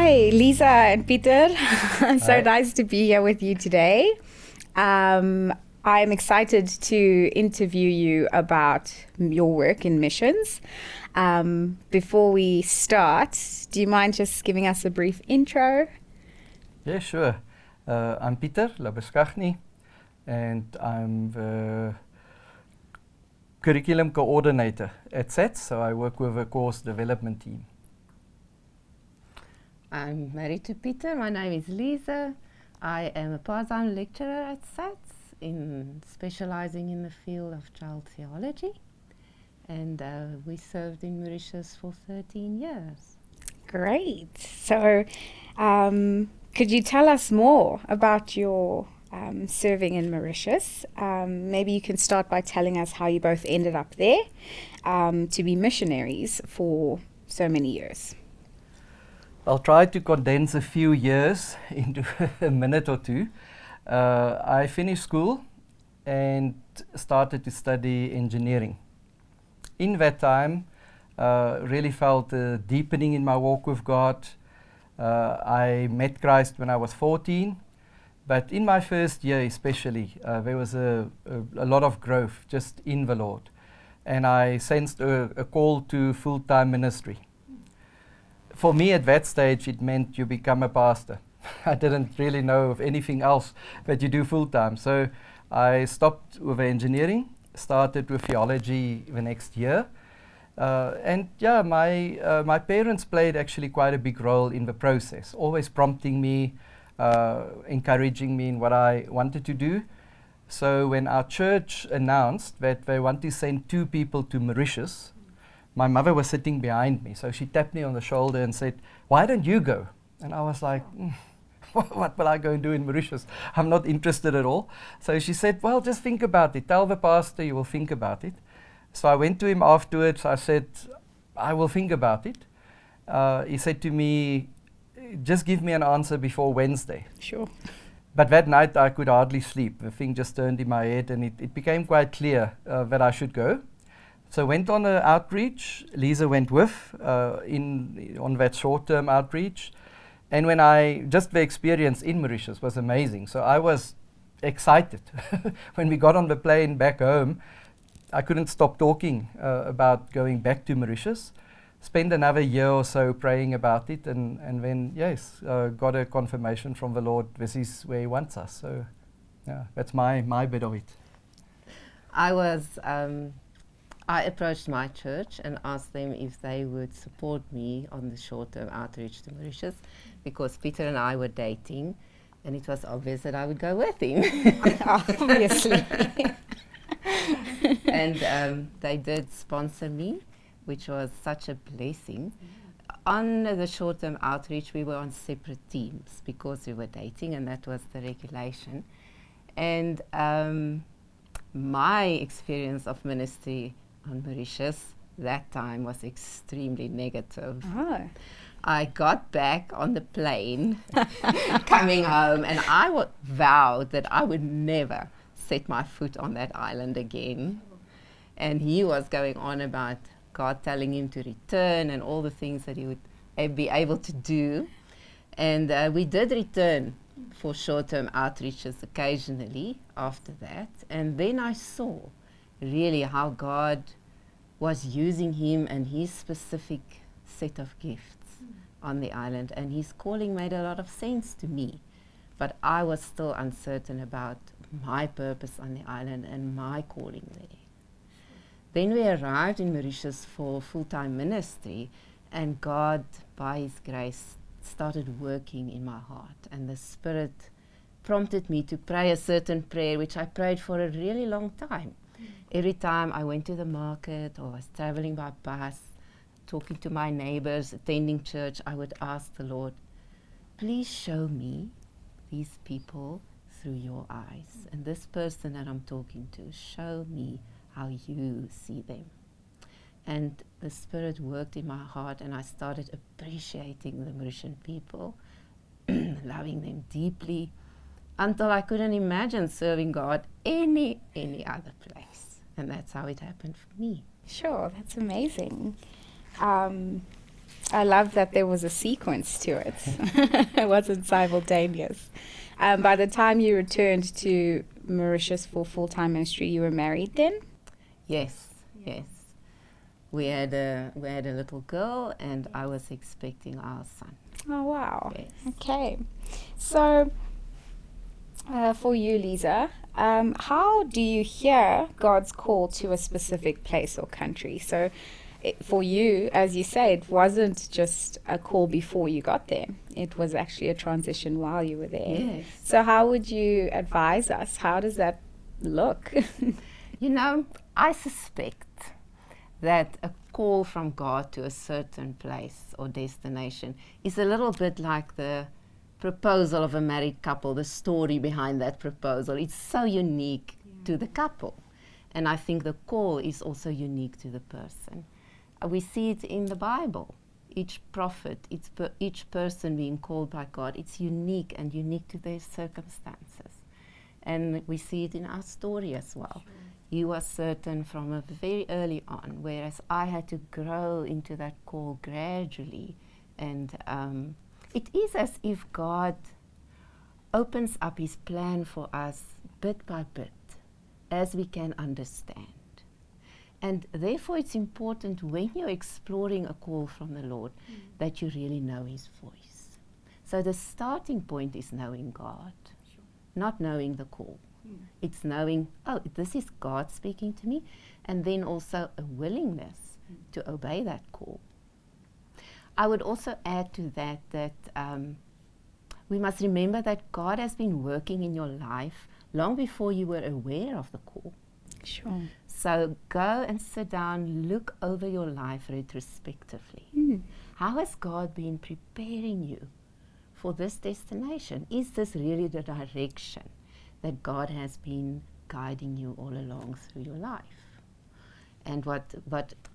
Hi, Lize and Pieter. So Hi. nice to be here with you today. I'm excited to interview you about your work in missions. Before we start, do you mind just giving us a brief intro? Yeah, sure. I'm Pieter, Labuschagne, and I'm the curriculum coordinator at SETS, so I work with the course development team. I'm married to Pieter. My name is Lize. I am a part-time lecturer at SATS, specializing in the field of child theology. And we served in Mauritius for 13 years. Great. So, could you tell us more about your serving in Mauritius? Maybe you can start by telling us how you both ended up there to be missionaries for so many years. I'll try to condense a few years into a minute or two. I finished school and started to study engineering. In that time, really felt a deepening in my walk with God. I met Christ when I was 14, but in my first year especially, there was a lot of growth just in the Lord. And I sensed a call to full-time ministry. For me at that stage, it meant you become a pastor. I didn't really know of anything else that you do full-time. So I stopped with engineering, started with theology the next year. And yeah, my parents played actually quite a big role in the process, always prompting me, encouraging me in what I wanted to do. So when our church announced that they want to send 2 people to Mauritius, my mother was sitting behind me, so she tapped me on the shoulder and said, "Why don't you go?" And I was like, what will I go and do in Mauritius? I'm not interested at all. So she said, "Well, just think about it. Tell the pastor you will think about it." So I went to him afterwards. I said, "I will think about it." He said to me, "Just give me an answer before Wednesday." Sure. But that night I could hardly sleep. The thing just turned in my head, and it became quite clear that I should go. So went on an outreach. Lize went with on that short-term outreach. And when just the experience in Mauritius was amazing. So I was excited. When we got on the plane back home, I couldn't stop talking about going back to Mauritius. Spent another year or so praying about it, and then, yes, got a confirmation from the Lord, this is where He wants us. So, yeah, that's my bit of it. I approached my church and asked them if they would support me on the short-term outreach to Mauritius, because Pieter and I were dating, and it was obvious that I would go with him. Obviously. And they did sponsor me, which was such a blessing. On the short-term outreach, we were on separate teams because we were dating, and that was the regulation. And my experience of ministry on Mauritius that time was extremely negative. Oh. I got back on the plane coming home, and I vowed that I would never set my foot on that island again. And he was going on about God telling him to return and all the things that he would be able to do. And we did return for short-term outreaches occasionally after that. And then I saw really how God was using him and his specific set of gifts on the island. And his calling made a lot of sense to me. But I was still uncertain about my purpose on the island and my calling there. Then we arrived in Mauritius for full-time ministry, and God, by His grace, started working in my heart. And the Spirit prompted me to pray a certain prayer, which I prayed for a really long time. Every time I went to the market or was traveling by bus, talking to my neighbors, attending church, I would ask the Lord, "Please show me these people through your eyes. And this person that I'm talking to, show me how you see them." And the Spirit worked in my heart, and I started appreciating the Mauritian people, loving them deeply, until I couldn't imagine serving God any other place. And that's how it happened for me. Sure, that's amazing. I love that there was a sequence to it. It wasn't simultaneous. By the time you returned to Mauritius for full-time ministry, you were married then? Yes, yes. We had a little girl, and I was expecting our son. Oh, wow. Yes. Okay. So, for you, Lize, how do you hear God's call to a specific place or country? So, for you, as you say, it wasn't just a call before you got there. It was actually a transition while you were there. Yes. So how would you advise us? How does that look? You know, I suspect that a call from God to a certain place or destination is a little bit like the proposal of a married couple, the story behind that proposal. It's so unique to the couple. And I think the call is also unique to the person. We see it in the Bible. Each prophet, each person being called by God, it's unique and unique to their circumstances. And we see it in our story as well. Sure. You are certain from a very early on, whereas I had to grow into that call gradually. And it is as if God opens up his plan for us bit by bit, as we can understand. And therefore it's important when you're exploring a call from the Lord that you really know his voice. So the starting point is knowing God, not knowing the call. It's knowing, oh, this is God speaking to me, and then also a willingness to obey that call. I would also add to that we must remember that God has been working in your life long before you were aware of the call. Sure. So go and sit down, look over your life retrospectively. How has God been preparing you for this destination? Is this really the direction that God has been guiding you all along through your life? And what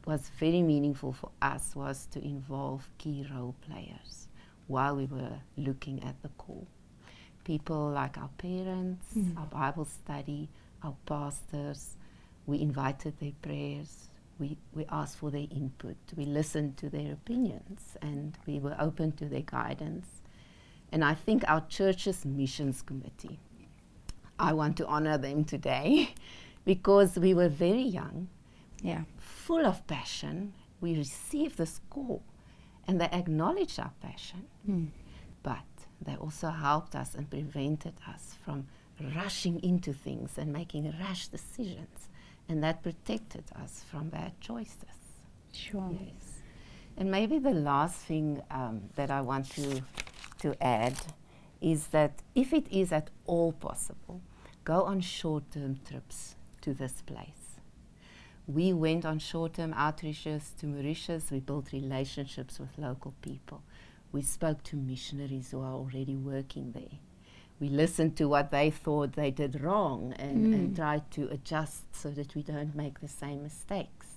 was very meaningful for us was to involve key role players while we were looking at the call. People like our parents, our Bible study, our pastors. We invited their prayers. We asked for their input. We listened to their opinions, and we were open to their guidance. And I think our church's missions committee, I want to honor them today because we were very young, full of passion. We received this call, and they acknowledged our passion, but they also helped us and prevented us from rushing into things and making rash decisions. And that protected us from bad choices. Sure. Yes. And maybe the last thing that I want to add is that if it is at all possible, go on short-term trips to this place. We went on short-term outreaches to Mauritius. We built relationships with local people. We spoke to missionaries who are already working there. We listened to what they thought they did wrong and tried to adjust so that we don't make the same mistakes.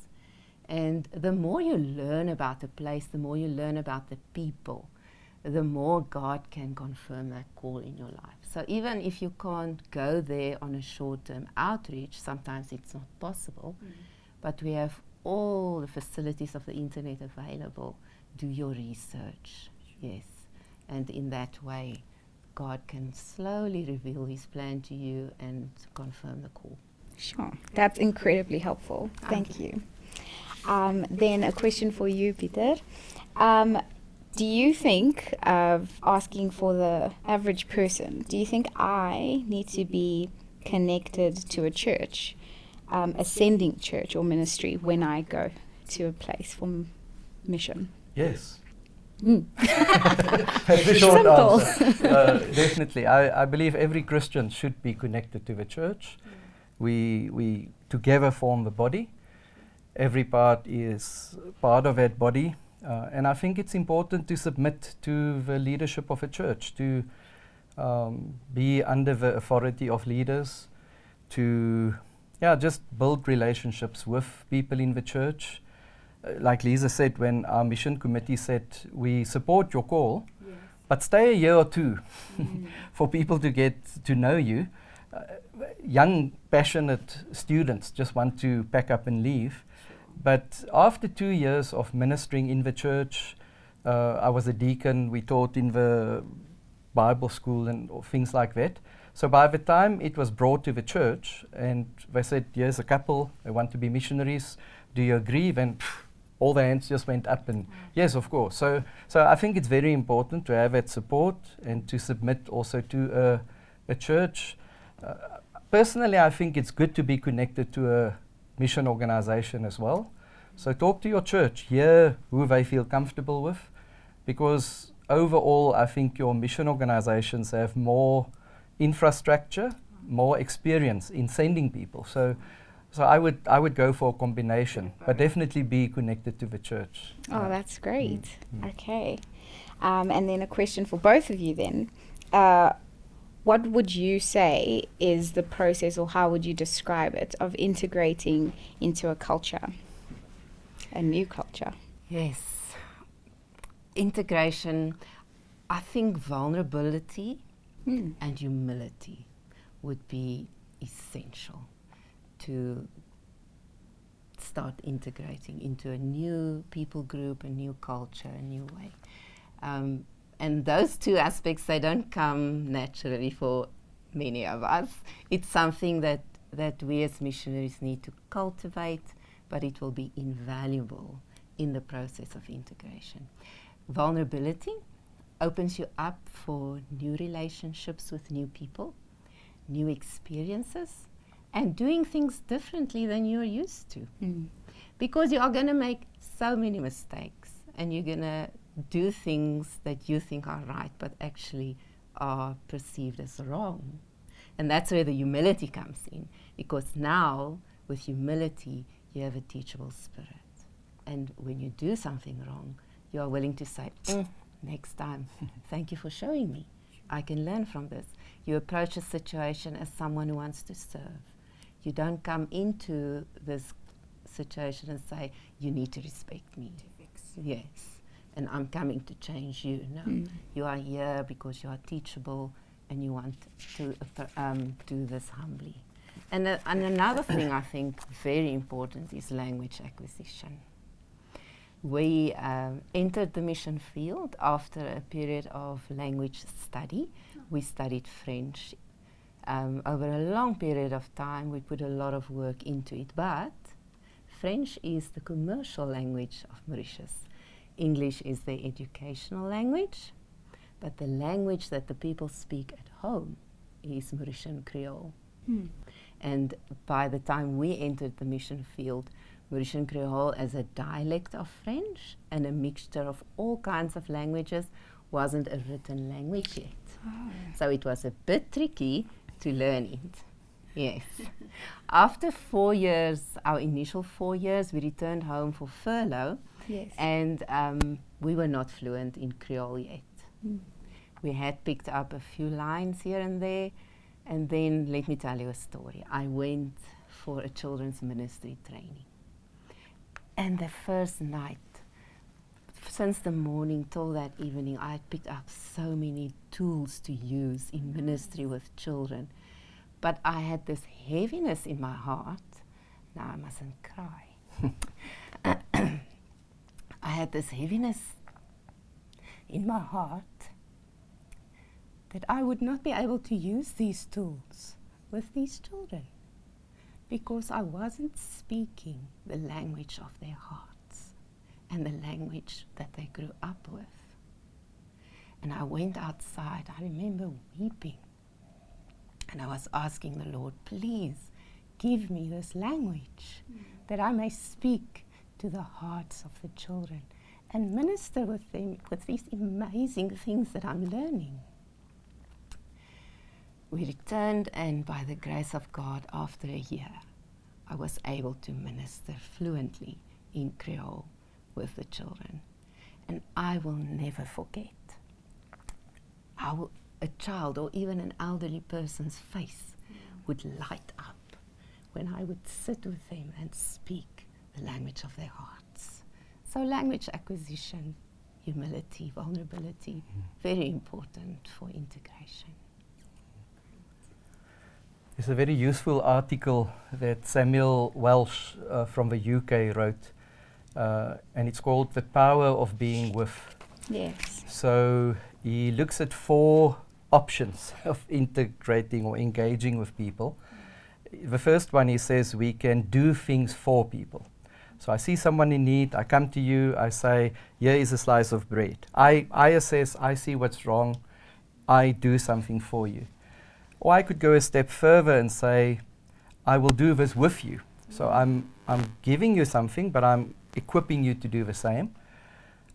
And the more you learn about the place, the more you learn about the people, the more God can confirm that call in your life. So even if you can't go there on a short-term outreach, sometimes it's not possible, but we have all the facilities of the internet available. Do your research, yes. And in that way, God can slowly reveal his plan to you and confirm the call. Sure. That's incredibly helpful. Thank you. Then a question for you, Pieter. Do you think of asking for the average person, do you think I need to be connected to a church, a sending church or ministry when I go to a place for mission? Yes. That's the short answer. Definitely. I believe every Christian should be connected to the church. We together form the body. Every part is part of that body. And I think it's important to submit to the leadership of a church, to be under the authority of leaders, to just build relationships with people in the church. Like Lize said, when our mission committee said, we support your call, but stay a year or two for people to get to know you. Young, passionate students just want to pack up and leave. But after 2 years of ministering in the church, I was a deacon. We taught in the Bible school and things like that. So by the time it was brought to the church and they said, here's a couple, they want to be missionaries, do you agree? Then all the hands just went up and yes, of course. So I think it's very important to have that support and to submit also to a church. Personally, I think it's good to be connected to a mission organization as well. So talk to your church, hear who they feel comfortable with, because overall, I think your mission organizations have more infrastructure, more experience in sending people. So I would go for a combination, but definitely be connected to the church. Oh, that's great. Okay. And then a question for both of you then. What would you say is the process, or how would you describe it, of integrating into a culture, a new culture? Yes. Integration, I think vulnerability and humility would be essential to start integrating into a new people group, a new culture, a new way. And those two aspects, they don't come naturally for many of us. It's something that we as missionaries need to cultivate, but it will be invaluable in the process of integration. Vulnerability opens you up for new relationships with new people, new experiences, and doing things differently than you're used to. Because you are going to make so many mistakes, and you're going to do things that you think are right, but actually are perceived as wrong. And that's where the humility comes in, because now with humility, you have a teachable spirit. And when you do something wrong, you are willing to say, next time, thank you for showing me. I can learn from this. You approach a situation as someone who wants to serve. You don't come into this situation and say, you need to respect me. Yes, and I'm coming to change you. No, you are here because you are teachable and you want to do this humbly. And another thing I think very important is language acquisition. We entered the mission field after a period of language study. We studied French. Over a long period of time, we put a lot of work into it, but French is the commercial language of Mauritius. English is the educational language, but the language that the people speak at home is Mauritian Creole. And by the time we entered the mission field, Mauritian Creole as a dialect of French and a mixture of all kinds of languages wasn't a written language yet. So it was a bit tricky to learn it. Yes. After 4 years, our initial 4 years, we returned home for furlough. Yes. And we were not fluent in Creole yet. We had picked up a few lines here and there. And then let me tell you a story. I went for a children's ministry training. And the first night, since the morning till that evening, I had picked up so many tools to use in ministry with children. But I had this heaviness in my heart. Now I mustn't cry. I had this heaviness in my heart that I would not be able to use these tools with these children because I wasn't speaking the language of their hearts and the language that they grew up with. And I went outside. I remember weeping. And I was asking the Lord, please give me this language that I may speak to the hearts of the children and minister with them with these amazing things that I'm learning. We returned, and by the grace of God, after a year, I was able to minister fluently in Creole with the children. And I will never forget how a child or even an elderly person's face would light up when I would sit with them and speak the language of their hearts. So language acquisition, humility, vulnerability, very important for integration. There's a very useful article that Samuel Welsh from the UK wrote, and it's called The Power of Being With Yes. So he looks at 4 options of integrating or engaging with people. The first one, he says, we can do things for people. So I see someone in need, I come to you, I say, here is a slice of bread. I assess, I see what's wrong, I do something for you. Or I could go a step further and say, I will do this with you. So I'm giving you something, but I'm equipping you to do the same.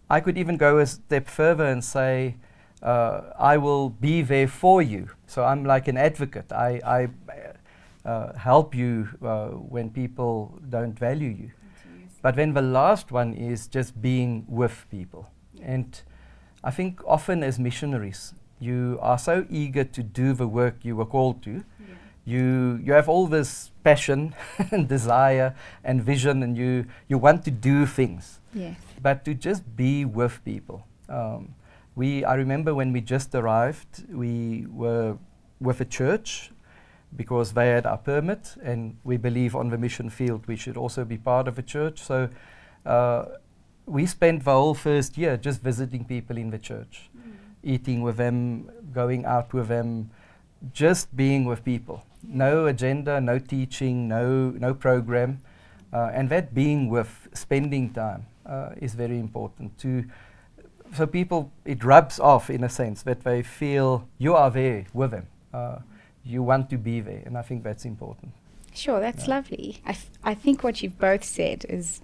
I could even go a step further and say, I will be there for you. So I'm like an advocate. I help you when people don't value you. But then the last one is just being with people. And I think often as missionaries, you are so eager to do the work you were called to. You have all this passion and desire and vision, and you want to do things. Yes. But to just be with people. I remember when we just arrived, we were with a church because they had our permit, and we believe on the mission field we should also be part of a church. So we spent the whole first year just visiting people in the church, eating with them, going out with them, just being with people. No agenda, no teaching, no program. And that being with, spending time is very important. So people, it rubs off in a sense that they feel you are there with them. You want to be there, and I think that's important. Sure, that's lovely. I think what you've both said is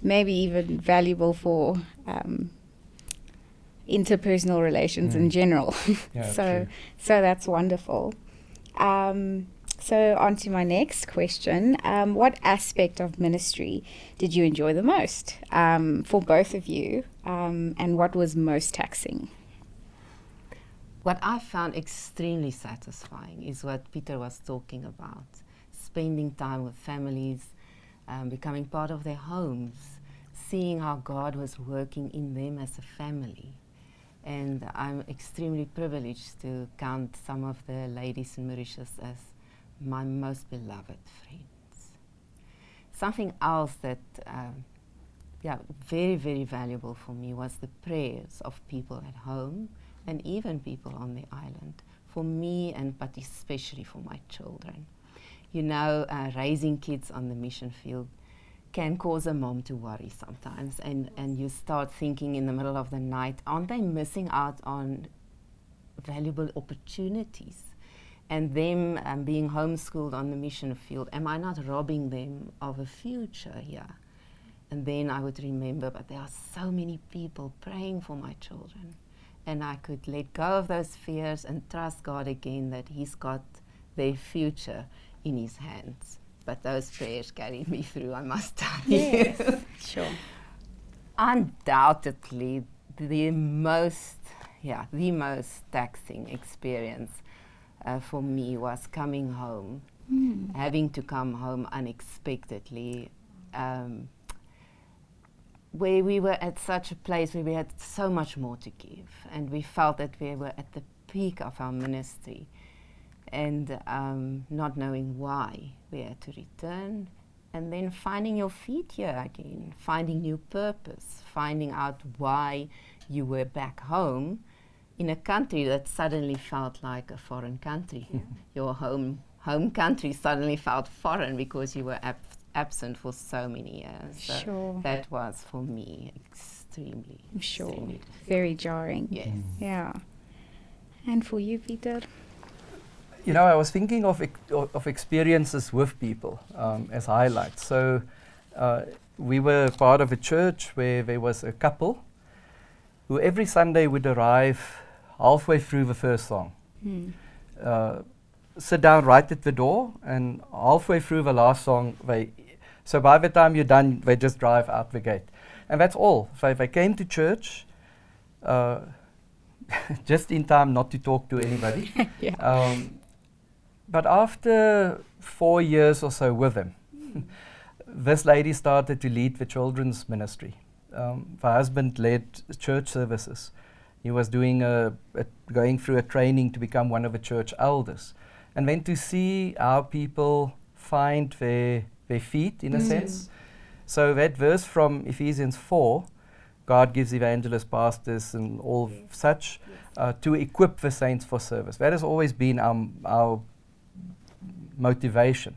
maybe even valuable for interpersonal relations in general. Yeah, so true. that's wonderful. So on to my next question. What aspect of ministry did you enjoy the most for both of you, and what was most taxing? What I found extremely satisfying is what Pieter was talking about, spending time with families, becoming part of their homes, seeing how God was working in them as a family. And I'm extremely privileged to count some of the ladies in Mauritius as my most beloved friends. Something else that, very, very valuable for me was the prayers of people at home and even people on the island, for me but especially for my children. You know, raising kids on the mission field can cause a mom to worry sometimes, and you start thinking in the middle of the night, aren't they missing out on valuable opportunities? And them being homeschooled on the mission field, am I not robbing them of a future here? And then I would remember, but there are so many people praying for my children. And I could let go of those fears and trust God again that He's got their future in His hands. But those prayers carried me through, I must tell you. Sure. Undoubtedly, the most taxing experience for me was coming home, having to come home unexpectedly, where we were at such a place where we had so much more to give, and we felt that we were at the peak of our ministry, and not knowing why we had to return, and then finding your feet here again, finding new purpose, finding out why you were back home in a country that suddenly felt like a foreign country. Your home country suddenly felt foreign because you were absent for so many years. So Sure. that was for me extremely Very jarring. Yes. Yeah. And for you, Pieter? You know, I was thinking of experiences with people as highlights. So we were part of a church where there was a couple who every Sunday would arrive halfway through the first song, sit down right at the door, and halfway through the last song, so by the time you're done, they just drive out the gate. And that's all. So they came to church just in time not to talk to anybody. But after 4 years or so with them, this lady started to lead the children's ministry. The husband led church services. He was doing going through a training to become one of the church elders. And then to see how people find their feet, in a sense. So that verse from Ephesians 4, God gives evangelists, pastors, and all such to equip the saints for service. That has always been our motivation.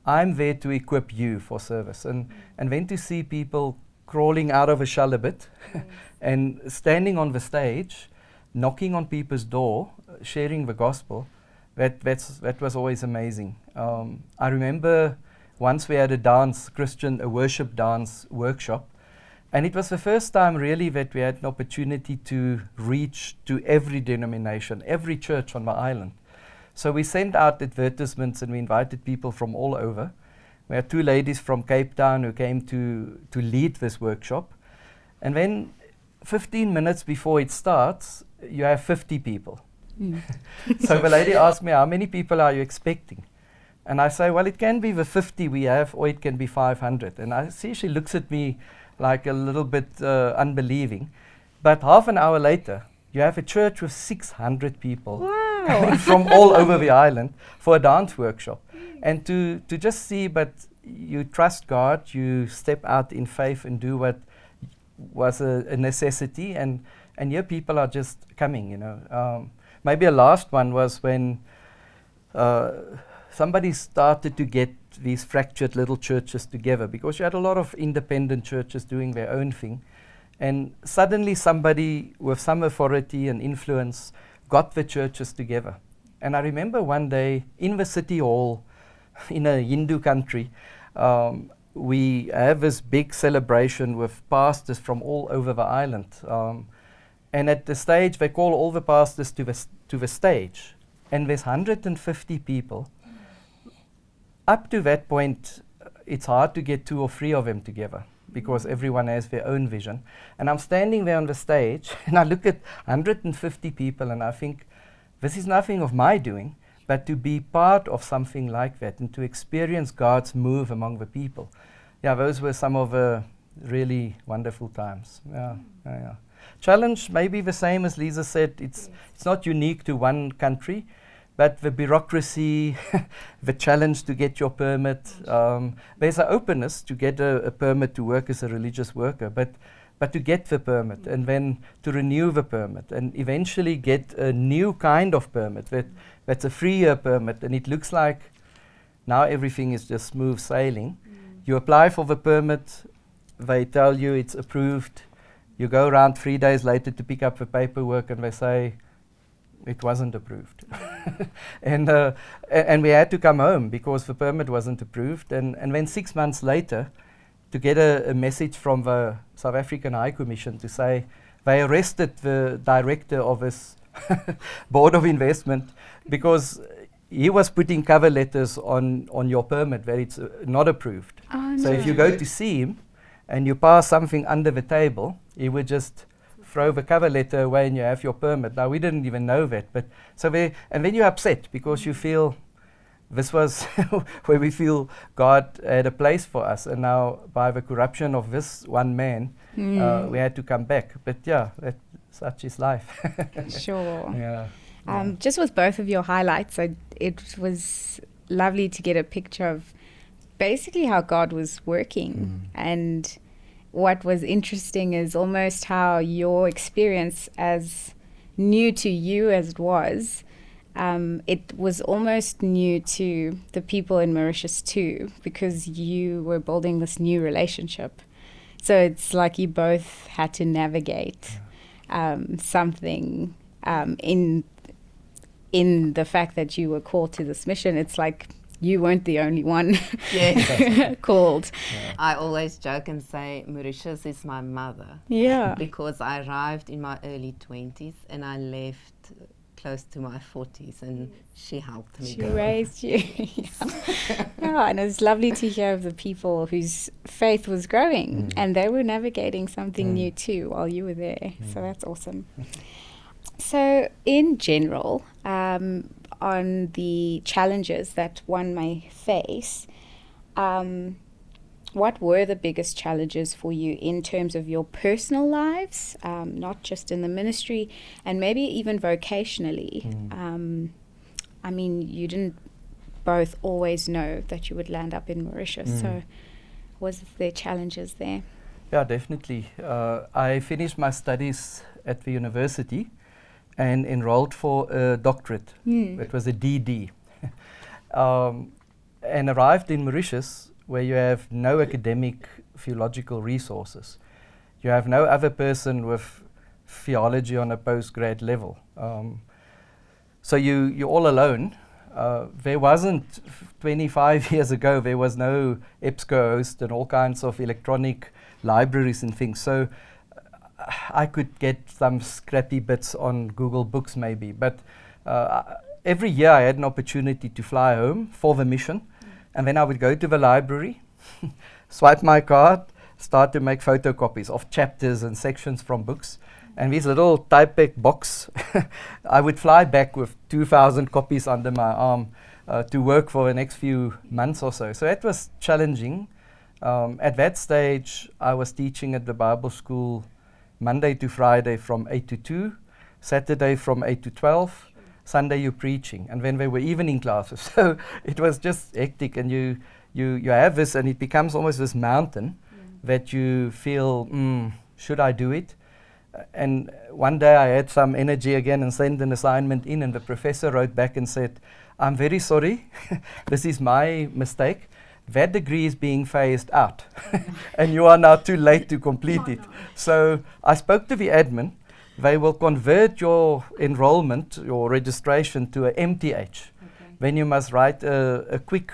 I'm there to equip you for service. And then to see people crawling out of a shell a bit and standing on the stage, knocking on people's door, sharing the gospel, that was always amazing. I remember once we had a worship dance workshop, and it was the first time really that we had an opportunity to reach to every denomination, every church on the island. So we sent out advertisements and we invited people from all over. We had 2 ladies from Cape Town who came to lead this workshop. And then 15 minutes before it starts, you have 50 people. So the lady asked me, how many people are you expecting? And I say, well, it can be the 50 we have, or it can be 500. And I see she looks at me like a little bit unbelieving. But half an hour later, you have a church with 600 people coming from all over the island for a dance workshop. And to just see, but you trust God, you step out in faith and do what was a necessity, and here people are just coming, you know. Maybe a last one was when somebody started to get these fractured little churches together, because you had a lot of independent churches doing their own thing. And suddenly somebody with some authority and influence got the churches together. And I remember one day in the city hall in a Hindu country, we have this big celebration with pastors from all over the island. And at the stage, they call all the pastors to the stage. And there's 150 people. Up to that point, it's hard to get 2 or 3 of them together, because everyone has their own vision. And I'm standing there on the stage, and I look at 150 people, and I think, this is nothing of my doing, but to be part of something like that, and to experience God's move among the people. Yeah, those were some of the really wonderful times. Yeah. Challenge maybe the same as Lize said, it's not unique to one country, but the bureaucracy, the challenge to get your permit, there's an openness to get a permit to work as a religious worker, but to get the permit and then to renew the permit and eventually get a new kind of permit that's a 3-year permit, and it looks like now everything is just smooth sailing. You apply for the permit, they tell you it's approved, you go around 3 days later to pick up the paperwork and they say, it wasn't approved. and we had to come home because the permit wasn't approved. And then 6 months later, to get a message from the South African High Commission to say they arrested the director of this Board of Investment because he was putting cover letters on your permit where it's not approved. So if you go to see him and you pass something under the table, he would just throw the cover letter away and you have your permit. Now, we didn't even know that. But and then you're upset because you feel this was where we feel God had a place for us. And now, by the corruption of this one man, we had to come back. But yeah, such is life. Sure. Yeah. Just with both of your highlights, it was lovely to get a picture of basically how God was working. And what was interesting is almost how your experience, as new to you as it was almost new to the people in Mauritius too, because you were building this new relationship. So it's like you both had to navigate something in the fact that you were called to this mission. It's like you weren't the only one called. Yeah. I always joke and say Mauritius is my mother. Yeah. Because I arrived in my early 20s and I left close to my 40s, and she helped me. She raised you. Yeah, and it was lovely to hear of the people whose faith was growing and they were navigating something new too while you were there. So that's awesome. So in general, on the challenges that one may face, what were the biggest challenges for you in terms of your personal lives, not just in the ministry, and maybe even vocationally? I mean, you didn't both always know that you would land up in Mauritius, so was there challenges there? Yeah, definitely. I finished my studies at the university and enrolled for a doctorate. It was a DD. And arrived in Mauritius, where you have no academic theological resources. You have no other person with theology on a postgrad level. So you're all alone. There wasn't 25 years ago, there was no EBSCO host and all kinds of electronic libraries and things. So I could get some scrappy bits on Google Books maybe. But every year I had an opportunity to fly home for the mission. And then I would go to the library, swipe my card, start to make photocopies of chapters and sections from books. And this little type box, I would fly back with 2,000 copies under my arm to work for the next few months or so. So it was challenging. At that stage, I was teaching at the Bible school Monday to Friday from 8 to 2, Saturday from 8 to 12, Sunday you're preaching. And then there were evening classes. So it was just hectic, and you have this, and it becomes almost this mountain that you feel, should I do it? And one day I had some energy again and sent an assignment in, and the professor wrote back and said, I'm very sorry, this is my mistake. That degree is being phased out and you are now too late to complete it. So I spoke to the admin. They will convert your enrollment, your registration to a MTH. Then you must write a quick,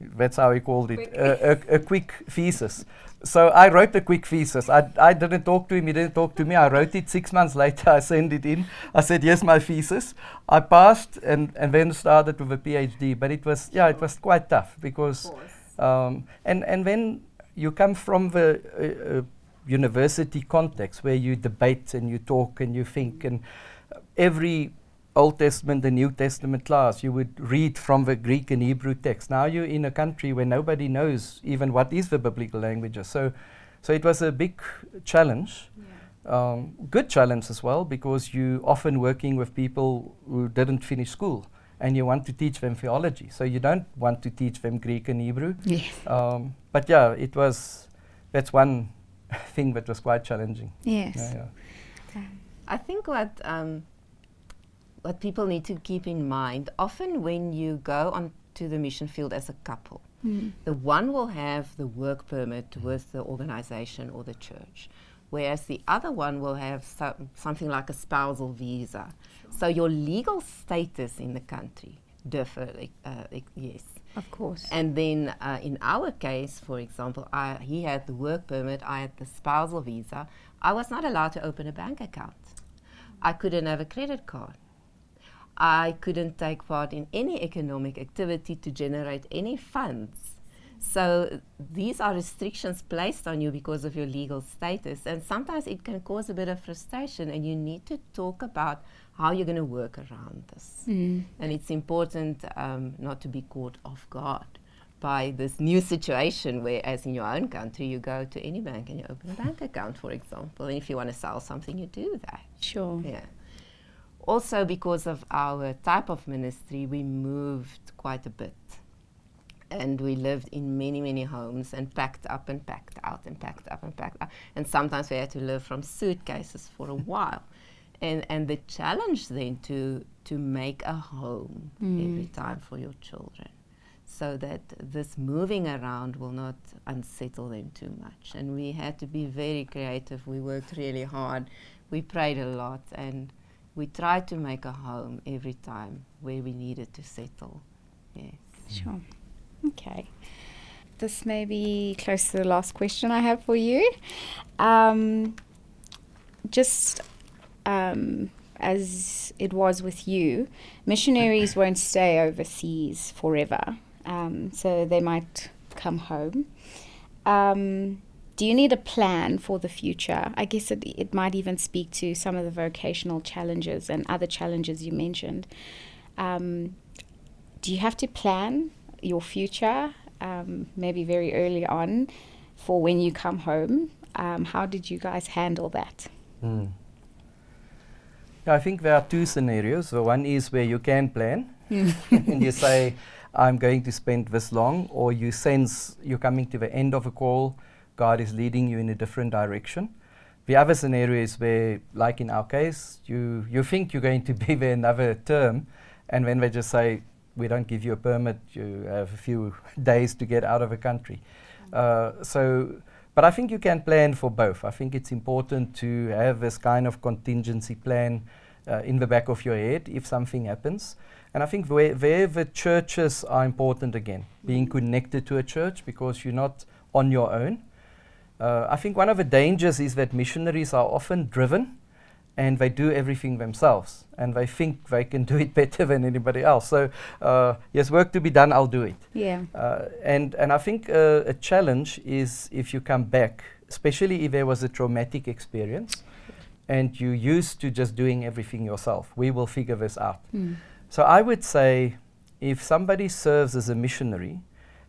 that's how he called it, a quick thesis. So I wrote a quick thesis. I didn't talk to him, he didn't talk to me. I wrote it 6 months later, I sent it in. I said, yes, my thesis. I passed and then started with a PhD. But it was quite tough because, and then you come from the university context where you debate and you talk and you think, and every Old Testament and New Testament class, you would read from the Greek and Hebrew text. Now you're in a country where nobody knows even what is the biblical languages. So it was a big challenge, good challenge as well, because you often working with people who didn't finish school and you want to teach them theology. So you don't want to teach them Greek and Hebrew. Yes. But yeah, that's one thing that was quite challenging. Yes. I think what people need to keep in mind, often when you go onto the mission field as a couple, the one will have the work permit with the organization or the church, whereas the other one will have something like a spousal visa. Sure. So your legal status in the country differ, yes. Of course. And then in our case, for example, he had the work permit, I had the spousal visa. I was not allowed to open a bank account. I couldn't have a credit card. I couldn't take part in any economic activity to generate any funds. So these are restrictions placed on you because of your legal status, and sometimes it can cause a bit of frustration, and you need to talk about how you're going to work around this. And it's important not to be caught off guard by this new situation where, as in your own country, you go to any bank and you open a bank account, for example, and if you want to sell something, you do that. Sure. Yeah. Also, because of our type of ministry, we moved quite a bit. And we lived in many, many homes and packed up and packed out and packed up and packed out. And sometimes we had to live from suitcases for a while. And the challenge then to make a home every time for your children, so that this moving around will not unsettle them too much. And we had to be very creative. We worked really hard. We prayed a lot, and we tried to make a home every time where we needed to settle. Yes. Sure. Okay. This may be close to the last question I have for you. As it was with you, missionaries won't stay overseas forever. So they might come home. Do you need a plan for the future? I guess it might even speak to some of the vocational challenges and other challenges you mentioned. Do you have to plan your future, maybe very early on, for when you come home? How did you guys handle that? I think there are two scenarios. So one is where you can plan and you say, I'm going to spend this long, or you sense you're coming to the end of a call, God is leading you in a different direction. The other scenario is where, like in our case, you think you're going to be there another term, and when they just say, we don't give you a permit, you have a few days to get out of the country. But I think you can plan for both. I think it's important to have this kind of contingency plan in the back of your head if something happens. And I think where the churches are important again, being connected to a church because you're not on your own. I think one of the dangers is that missionaries are often driven and they do everything themselves and they think they can do it better than anybody else. So, yes, work to be done, I'll do it. Yeah. And I think a challenge is if you come back, especially if there was a traumatic experience and you're used to just doing everything yourself. We will figure this out. So I would say if somebody serves as a missionary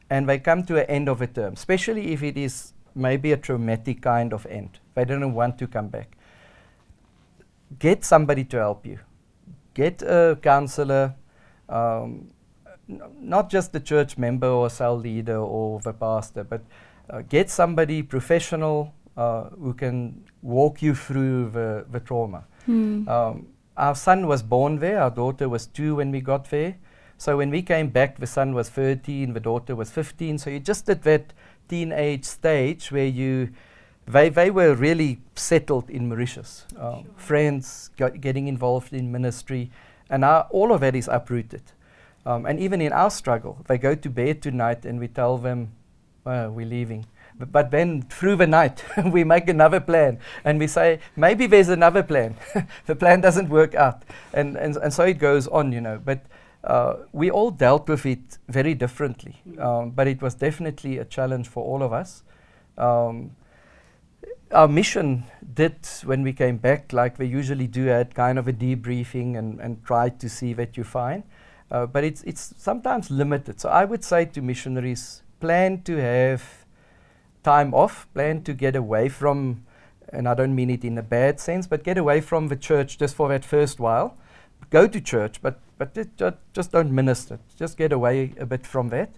and they come to an end of a term, especially if it is maybe a traumatic kind of end, they don't want to come back, get somebody to help you. Get a counselor, not just the church member or cell leader or the pastor, but get somebody professional who can walk you through the trauma. Our son was born there. Our daughter was 2 when we got there. So when we came back, the son was 13, the daughter was 15. So you just at that teenage stage where they were really settled in Mauritius. Friends, getting involved in ministry. And all of that is uprooted. And even in our struggle, they go to bed tonight and we tell them, we're leaving. But then through the night, we make another plan and we say, maybe there's another plan. The plan doesn't work out. And so it goes on, you know. But we all dealt with it very differently. But it was definitely a challenge for all of us. Our mission did, when we came back, like we usually do, had kind of a debriefing and tried to see that you're fine. But it's sometimes limited. So I would say to missionaries, plan to have time off, plan to get away from, and I don't mean it in a bad sense, but get away from the church just for that first while. Go to church, but just don't minister. Just get away a bit from that.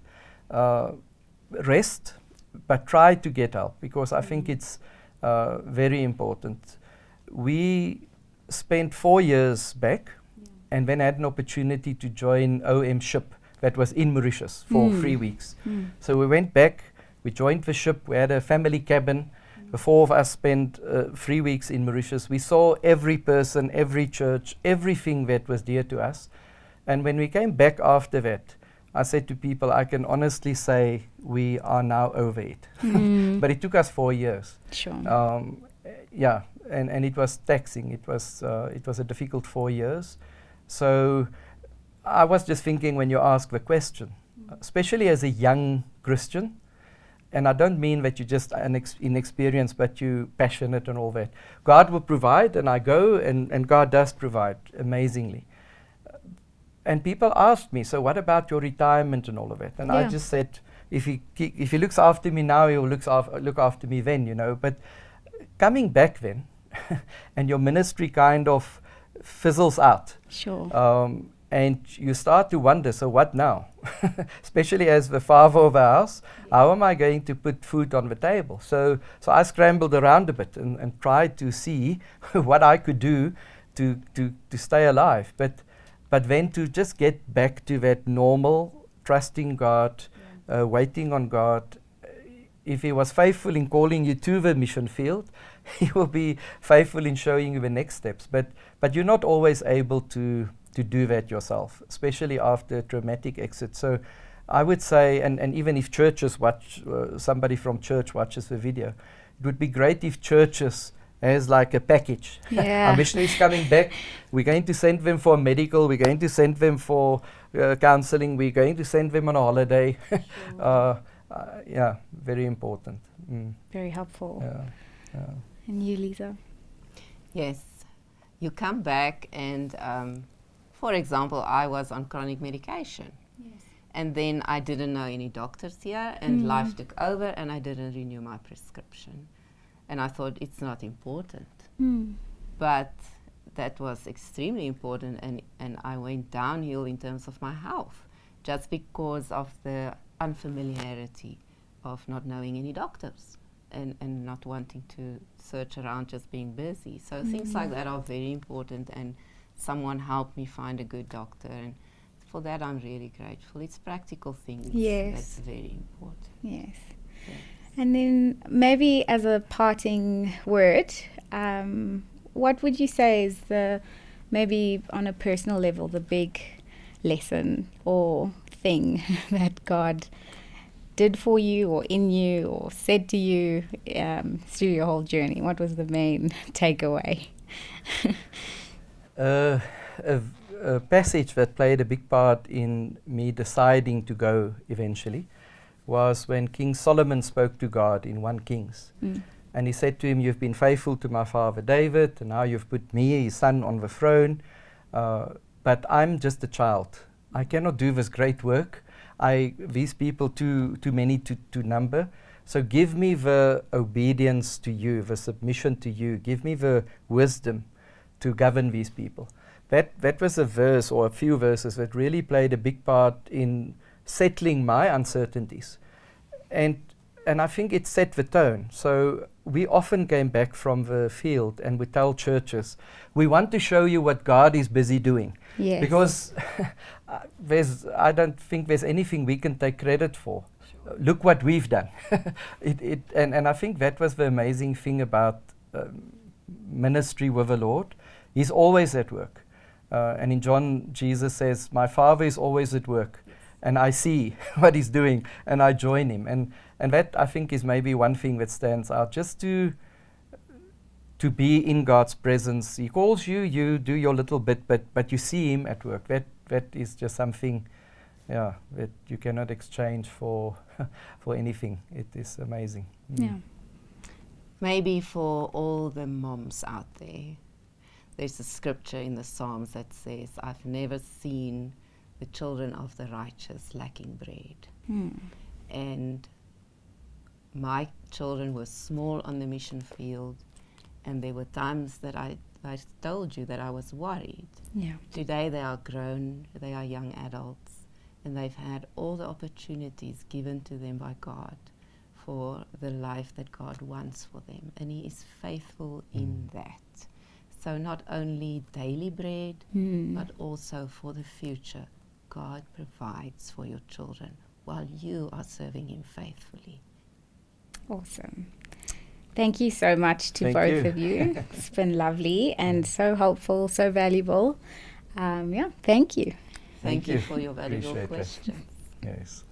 Rest, but try to get help, because I think it's very important. We spent 4 years back and then had an opportunity to join OM ship that was in Mauritius for 3 weeks. So we went back, we joined the ship, we had a family cabin. The 4 of us spent 3 weeks in Mauritius. We saw every person, every church, everything that was dear to us. And when we came back after that, I said to people, I can honestly say we are now over it. But it took us 4 years. Sure. And it was taxing. It was a difficult 4 years. So I was just thinking when you ask the question, especially as a young Christian, and I don't mean that you're just inexperienced, but you're passionate and all that. God will provide, and I go, and God does provide amazingly. And people asked me, so what about your retirement and all of that? And I just said, if he looks after me now, he will look after me then, you know. But coming back then, and your ministry kind of fizzles out. Sure. And you start to wonder, so what now? Especially as the father of the house, how am I going to put food on the table? So I scrambled around a bit and tried to see what I could do to stay alive. But then to just get back to that normal, trusting God, waiting on God. If He was faithful in calling you to the mission field, He will be faithful in showing you the next steps. But you're not always able to do that yourself, especially after a traumatic exit. So I would say, and even if churches watch, somebody from church watches the video, it would be great if churches has like a package. Our missionaries coming back, we're going to send them for medical, we're going to send them for counseling, we're going to send them on a holiday. Very important. Very helpful. Yeah. And you, Lize? Yes. You come back and, for example, I was on chronic medication. Yes. And then I didn't know any doctors here, and life took over, and I didn't renew my prescription. And I thought it's not important. But that was extremely important, and I went downhill in terms of my health, just because of the unfamiliarity of not knowing any doctors. and not wanting to search around, just being busy. So things like that are very important, and someone helped me find a good doctor, and for that I'm really grateful. It's practical things that's very important. Yes. Yes. And then maybe as a parting word, what would you say is maybe on a personal level, the big lesson or thing that God did for you or in you or said to you through your whole journey? What was the main takeaway? A passage that played a big part in me deciding to go eventually was when King Solomon spoke to God in 1 Kings. And he said to him, "You've been faithful to my father David, and now you've put me, his son, on the throne. But I'm just a child. I cannot do this great work. These people too many to number. So give me the obedience to you, the submission to you. Give me the wisdom to govern these people." That was a verse or a few verses that really played a big part in settling my uncertainties. And I think it set the tone. So we often came back from the field and we tell churches, we want to show you what God is busy doing. Yes. Because I don't think there's anything we can take credit for. Look what we've done. And I think that was the amazing thing about ministry with the Lord. He's always at work. And in John, Jesus says, "My Father is always at work. And I see what he's doing, and I join him." And that, I think, is maybe one thing that stands out, just to be in God's presence. He calls you, you do your little bit, but you see him at work. That is just something, that you cannot exchange for anything. It is amazing. Yeah. Maybe for all the moms out there, there's a scripture in the Psalms that says, "I've never seen the children of the righteous lacking bread." And my children were small on the mission field, and there were times that I told you that I was worried. Yeah. Today they are grown, they are young adults, and they've had all the opportunities given to them by God for the life that God wants for them, and he is faithful in that. So not only daily bread, but also for the future. God provides for your children while you are serving him faithfully. Awesome. Thank you so much to Thank both you. of you. It's been lovely and so helpful, so valuable. Thank you. Thank you for your valuable Appreciate that. questions. Yes.